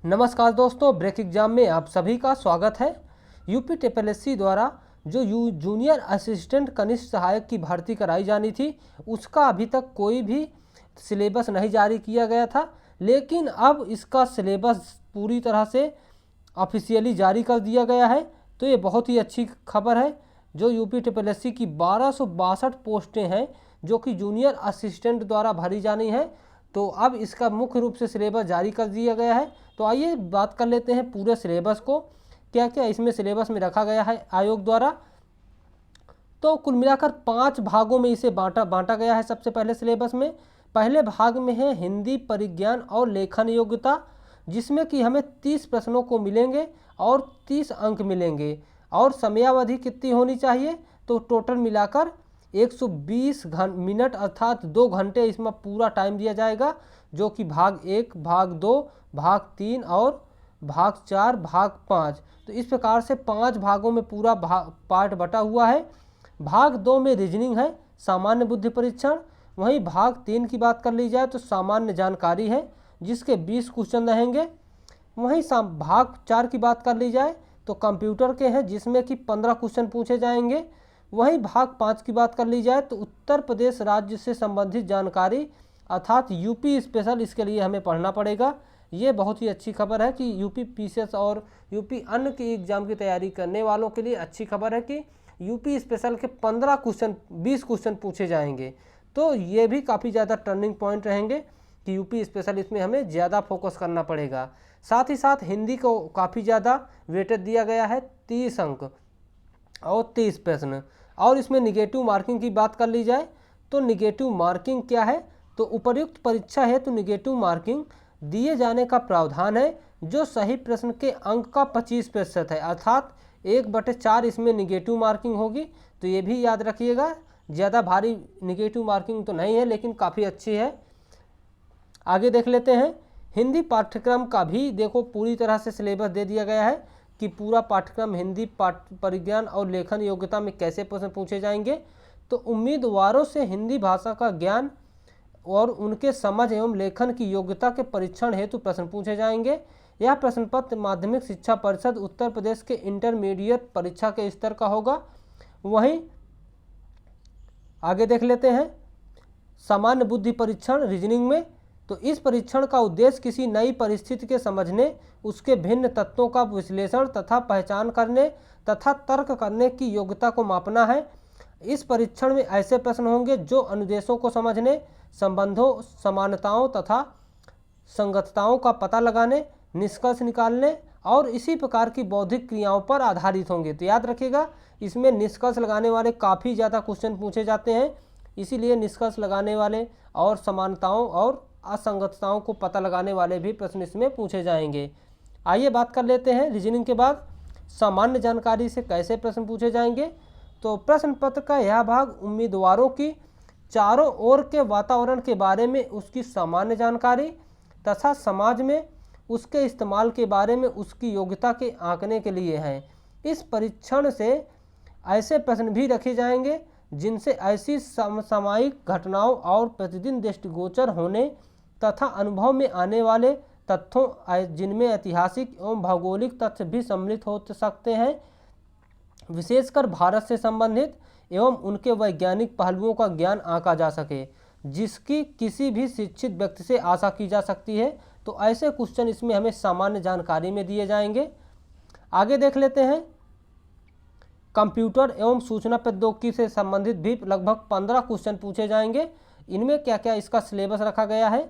नमस्कार दोस्तों, break exam में आप सभी का स्वागत है। यूपी टीएसपीएससी द्वारा जो जूनियर असिस्टेंट कनिष्ठ सहायक की भर्ती कराई जानी थी, उसका अभी तक कोई भी सिलेबस नहीं जारी किया गया था, लेकिन अब इसका सिलेबस पूरी तरह से ऑफिशियली जारी कर दिया गया है। तो ये बहुत ही अच्छी खबर है। जो यूपी टीएसपीएससी की 1262 पोस्टें हैं जो कि जूनियर असिस्टेंट द्वारा भरी जानी है, तो अब इसका मुख्य रूप से सिलेबस जारी कर दिया गया है। तो आइए बात कर लेते हैं पूरे सिलेबस को, क्या क्या इसमें सिलेबस में रखा गया है आयोग द्वारा। तो कुल मिलाकर 5 भागों में इसे बांटा गया है। सबसे पहले सिलेबस में पहले भाग में है हिंदी परिज्ञान और लेखन योग्यता, जिसमें कि हमें 30 प्रश्नों को मिलेंगे और 30 अंक मिलेंगे। और समयावधि कितनी होनी चाहिए, तो टोटल मिलाकर 120 मिनट अर्थात 2 घंटे इसमें पूरा टाइम दिया जाएगा, जो कि भाग 1, भाग 2, भाग 3 और भाग 4, भाग 5। तो इस प्रकार से 5 भागों में पूरा पार्ट बटा हुआ है। भाग 2 में रीजनिंग है, सामान्य बुद्धि परीक्षण। वहीं भाग 3 की बात कर ली जाए तो सामान्य जानकारी है, जिसके 20 क्वेश्चन रहेंगे। वहीं भाग 4 की बात कर ली जाए तो कंप्यूटर के हैं, जिसमें कि 15 क्वेश्चन पूछे जाएंगे। वहीं भाग 5 की बात कर ली जाए तो उत्तर प्रदेश राज्य से संबंधित जानकारी अर्थात यूपी स्पेशल, इसके लिए हमें पढ़ना पड़ेगा। ये बहुत ही अच्छी खबर है कि यूपी पीसीएस और यूपी अन्य के एग्जाम की तैयारी करने वालों के लिए अच्छी खबर है कि यूपी स्पेशल के 15 क्वेश्चन 20 क्वेश्चन पूछे जाएंगे। तो ये भी काफ़ी ज़्यादा टर्निंग पॉइंट रहेंगे कि यूपी स्पेशल इसमें हमें ज़्यादा फोकस करना पड़ेगा। साथ ही साथ हिंदी को काफ़ी ज़्यादा वेटेज दिया गया है, 30 अंक और 30 प्रश्न। और इसमें निगेटिव मार्किंग की बात कर ली जाए तो निगेटिव मार्किंग क्या है, तो उपर्युक्त परीक्षा है तो निगेटिव मार्किंग दिए जाने का प्रावधान है, जो सही प्रश्न के अंक का 25% है, अर्थात 1/4 इसमें निगेटिव मार्किंग होगी। तो ये भी याद रखिएगा, ज़्यादा भारी निगेटिव मार्किंग तो नहीं है, लेकिन काफ़ी अच्छी है। आगे देख लेते हैं हिंदी पाठ्यक्रम का भी। देखो पूरी तरह से सिलेबस दे दिया गया है कि पूरा पाठ्यक्रम हिंदी परिज्ञान और लेखन योग्यता में कैसे प्रश्न पूछे जाएंगे। तो उम्मीदवारों से हिंदी भाषा का ज्ञान और उनके समझ एवं लेखन की योग्यता के परीक्षण हेतु प्रश्न पूछे जाएंगे। यह प्रश्न पत्र माध्यमिक शिक्षा परिषद उत्तर प्रदेश के इंटरमीडिएट परीक्षा के स्तर का होगा। वहीं आगे देख लेते हैं सामान्य बुद्धि परीक्षण रीजनिंग में। तो इस परीक्षण का उद्देश्य किसी नई परिस्थिति के समझने, उसके भिन्न तत्वों का विश्लेषण तथा पहचान करने तथा तर्क करने की योग्यता को मापना है। इस परीक्षण में ऐसे प्रश्न होंगे जो अनुदेशों को समझने, संबंधों, समानताओं तथा संगतताओं का पता लगाने, निष्कर्ष निकालने और इसी प्रकार की बौद्धिक क्रियाओं पर आधारित होंगे। तो याद रखिएगा, इसमें निष्कर्ष लगाने वाले काफ़ी ज़्यादा क्वेश्चन पूछे जाते हैं, इसीलिए निष्कर्ष लगाने वाले और समानताओं और असंगतताओं को पता लगाने वाले भी प्रश्न इसमें पूछे जाएंगे। आइए बात कर लेते हैं रीजनिंग के बाद सामान्य जानकारी से कैसे प्रश्न पूछे जाएंगे। तो प्रश्न पत्र का यह भाग उम्मीदवारों की चारों ओर के वातावरण के बारे में उसकी सामान्य जानकारी तथा समाज में उसके इस्तेमाल के बारे में उसकी योग्यता के आंकने के लिए है। इस परीक्षण से ऐसे प्रश्न भी रखे जाएंगे जिनसे ऐसी सामयिक घटनाओं और प्रतिदिन दृष्टिगोचर होने तथा अनुभव में आने वाले तथ्यों, जिनमें ऐतिहासिक एवं भौगोलिक तथ्य भी सम्मिलित हो सकते हैं, विशेषकर भारत से संबंधित एवं उनके वैज्ञानिक पहलुओं का ज्ञान आंका जा सके, जिसकी किसी भी शिक्षित व्यक्ति से आशा की जा सकती है। तो ऐसे क्वेश्चन इसमें हमें सामान्य जानकारी में दिए जाएंगे। आगे देख लेते हैं कंप्यूटर एवं सूचना प्रौद्योगिकी से संबंधित भी लगभग 15 क्वेश्चन पूछे जाएंगे। इनमें क्या क्या इसका सिलेबस रखा गया है,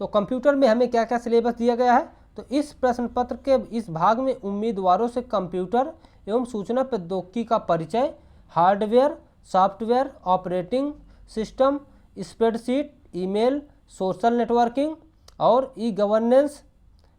तो कंप्यूटर में हमें क्या क्या सिलेबस दिया गया है। तो इस प्रश्न पत्र के इस भाग में उम्मीदवारों से कंप्यूटर एवं सूचना प्रौद्योगिकी का परिचय, hardware, software, operating system, spreadsheet, email, social networking और ई गवर्नेंस,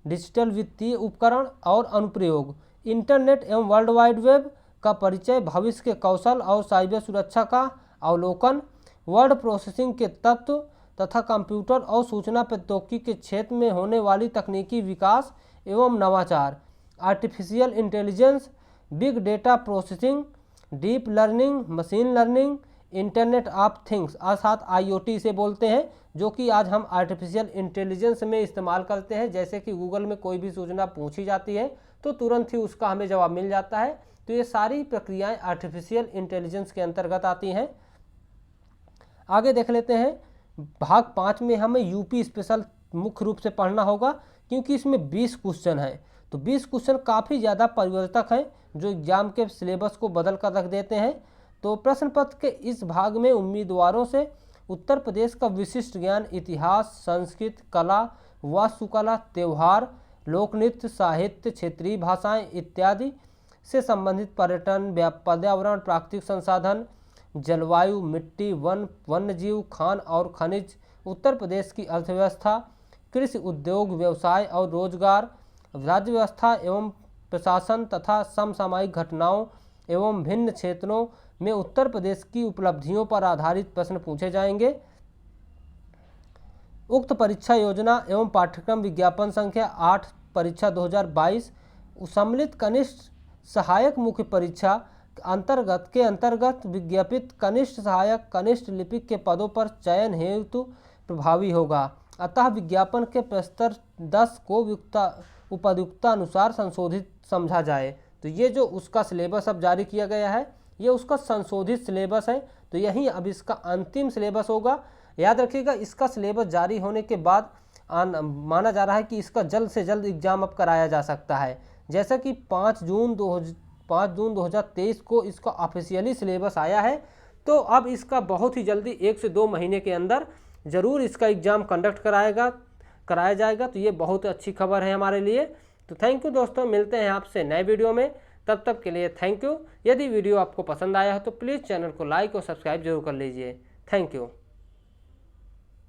डिजिटल वित्तीय उपकरण और अनुप्रयोग, इंटरनेट एवं वर्ल्ड वाइड वेब का परिचय, भविष्य के कौशल और साइबर सुरक्षा का अवलोकन, वर्ड प्रोसेसिंग के तत्व तथा कंप्यूटर और सूचना प्रौद्योगिकी के क्षेत्र में होने वाली तकनीकी विकास एवं नवाचार, artificial intelligence, big data processing, deep learning, machine learning, internet of things अर्थात IoT से बोलते हैं, जो कि आज हम आर्टिफिशियल इंटेलिजेंस में इस्तेमाल करते हैं। जैसे कि गूगल में कोई भी सूचना पूछी जाती है तो तुरंत ही उसका हमें जवाब मिल जाता है। तो ये सारी प्रक्रियाएं आर्टिफिशियल इंटेलिजेंस के अंतर्गत आती हैं। आगे देख लेते हैं, भाग 5 में हमें यूपी स्पेशल मुख्य रूप से पढ़ना होगा, क्योंकि इसमें 20 क्वेश्चन हैं। तो 20 क्वेश्चन काफ़ी ज़्यादा परिवर्तक हैं, जो एग्जाम के सिलेबस को बदल कर रख देते हैं। तो प्रश्न पत्र के इस भाग में उम्मीदवारों से उत्तर प्रदेश का विशिष्ट ज्ञान, इतिहास, संस्कृत, कला, वास्तुकला, त्यौहार, लोक नृत्य, साहित्य, क्षेत्रीय भाषाएं इत्यादि से संबंधित पर्यटन, पर्यावरण, प्राकृतिक संसाधन, जलवायु, मिट्टी, वन्यजीव, खान और खनिज, उत्तर प्रदेश की अर्थव्यवस्था, कृषि उद्योग, व्यवसाय और रोजगार, राज्य व्यवस्था एवं प्रशासन तथा समसामयिक घटनाओं एवं भिन्न क्षेत्रों में उत्तर प्रदेश की उपलब्धियों पर आधारित प्रश्न पूछे जाएंगे। उक्त परीक्षा योजना एवं पाठ्यक्रम विज्ञापन संख्या 8 परीक्षा 2022 सम्मिलित कनिष्ठ सहायक मुख्य परीक्षा के अंतर्गत विज्ञापित कनिष्ठ सहायक कनिष्ठ लिपिक के पदों पर चयन हेतु प्रभावी होगा। अतः विज्ञापन के प्रस्तर 10 को उपयुक्तानुसार संशोधित समझा जाए। तो ये जो उसका सिलेबस अब जारी किया गया है, ये उसका संशोधित सिलेबस है। तो यही अब इसका अंतिम सिलेबस होगा। याद रखिएगा, इसका सिलेबस जारी होने के बाद माना जा रहा है कि इसका जल्द से जल्द एग्जाम अब कराया जा सकता है। जैसा कि 5 जून 2023 को इसका ऑफिशियली सिलेबस आया है, तो अब इसका बहुत ही जल्दी 1 से 2 महीने के अंदर ज़रूर इसका एग्ज़ाम कंडक्ट कराया जाएगा। तो ये बहुत अच्छी खबर है हमारे लिए। तो थैंक यू दोस्तों, मिलते हैं आपसे नए वीडियो में। तब तक के लिए थैंक यू। यदि वीडियो आपको पसंद आया हो तो प्लीज़ चैनल को लाइक और सब्सक्राइब जरूर कर लीजिए। Thank you.